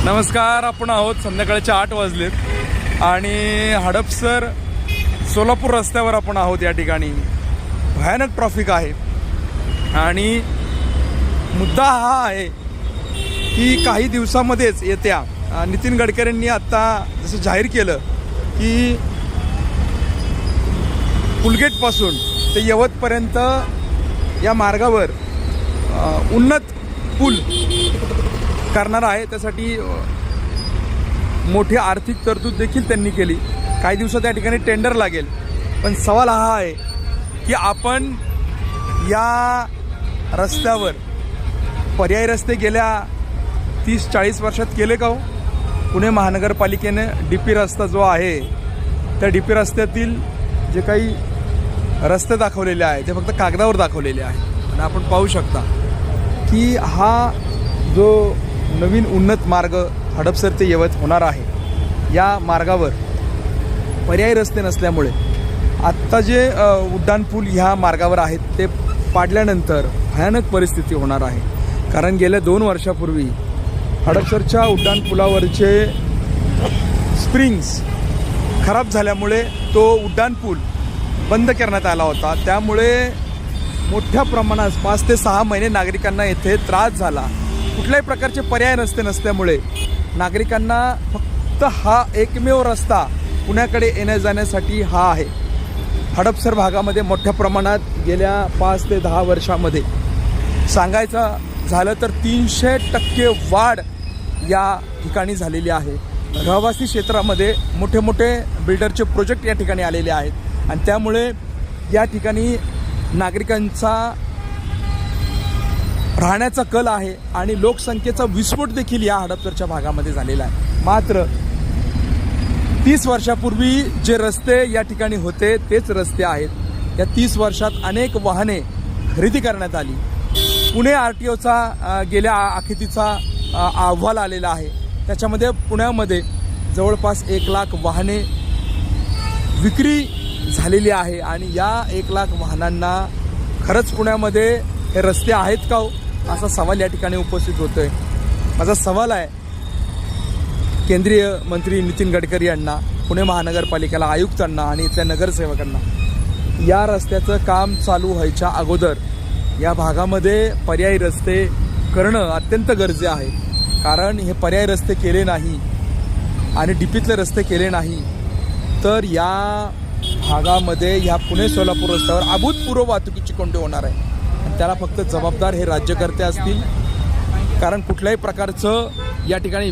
नमस्कार. आपण आहोत संध्याकाळचे 8 वाजलेत आणि हडपसर सोलापूर रस्त्यावर आपण आहोत. या ठिकाणी भयानक ट्रॅफिक आहे आणि मुद्दा हा आहे की काही दिवसामध्येच येत्या नितीन गडकरींनी आत्ता जसं जाहीर केलं की पुलगेटपासून ते यवतपर्यंत या मार्गावर उन्नत पूल करणार आहे. त्यासाठी मोठी आर्थिक तरतूद देखील त्यांनी केली. काही दिवसात या ठिकाणी टेंडर लागेल. पण सवाल हा आहे की आपण या रस्त्यावर पर्यायी रस्ते गेल्या 30-40 वर्षात केले का हो? पुणे महानगरपालिकेने DP रस्ता जो आहे त्या DP रस्त्यातील जे काही रस्ते दाखवलेले आहे ते फक्त कागदावर दाखवलेले आहे. आणि आपण पाहू शकता की हा जो नवीन उन्नत मार्ग हडपसर ते यवत होणार आहे, या मार्गावर पर्यायी रस्ते नसल्यामुळे आत्ता जे उड्डाणपूल ह्या मार्गावर आहेत ते पाडल्यानंतर भयानक परिस्थिती होणार आहे. कारण गेल्या 2 वर्षापूर्वी हडपसरच्या उड्डाणपुलावरचे स्प्रिंग्स खराब झाल्यामुळे तो उड्डाणपूल बंद करण्यात आला होता. त्यामुळे मोठ्या प्रमाणात 5 ते 6 महिने नागरिकांना येथे त्रास झाला. कुठल्याही प्रकारचे पर्याय नसल्यामुळे नागरिकांना फक्त हा एकमेव रस्ता पुण्याकडे येण्या जाण्यासाठी हा आहे. हडपसर भागामध्ये मोठ्या प्रमाणात गेल्या 5 ते 10 वर्षामध्ये सांगायचं झालं तर 300% वाढ या ठिकाणी झालेली आहे. रहिवासी क्षेत्रामध्ये मोठे मोठे बिल्डरचे प्रोजेक्ट या ठिकाणी आलेले आहेत आणि त्यामुळे या ठिकाणी नागरिकांचा राहण्याचा कल आहे आणि लोकसंख्येचा विस्फोट देखील या हडपसरच्या भागामध्ये झालेला आहे. मात्र 30 वर्षापूर्वी जे रस्ते या ठिकाणी होते तेच रस्ते आहेत. या 30 वर्षात अनेक वाहने खरेदी करण्यात आली. पुणे RTOचा गेल्या आखितीचा अहवाल आलेला आहे. त्याच्यामध्ये पुण्यामध्ये जवळपास 1 लाख वाहने विक्री झालेली आहे आणि या 1 लाख वाहनांना खरंच पुण्यामध्ये हे रस्ते आहेत का हो, असा सवाल या ठिकाणी उपस्थित होतोय. माझा सवाल आहे केंद्रीय मंत्री नितीन गडकरी यांना, पुणे महानगरपालिकेला, आयुक्तांना आणि इथल्या नगरसेवकांना, या रस्त्याचं काम चालू व्हायच्या अगोदर या भागामध्ये पर्यायी रस्ते करणं अत्यंत गरजेचं आहे. कारण हे पर्यायी रस्ते केले नाही आणि DPतले रस्ते केले नाही तर या भागामध्ये ह्या पुणे सोलापूर रस्त्यावर अभूतपूर्व वाहतुकीची कोंडी होणार आहे. आणि त्याला फक्त जबाबदार हे राज्यकर्ते असतील. कारण कुठल्याही प्रकारचं या ठिकाणी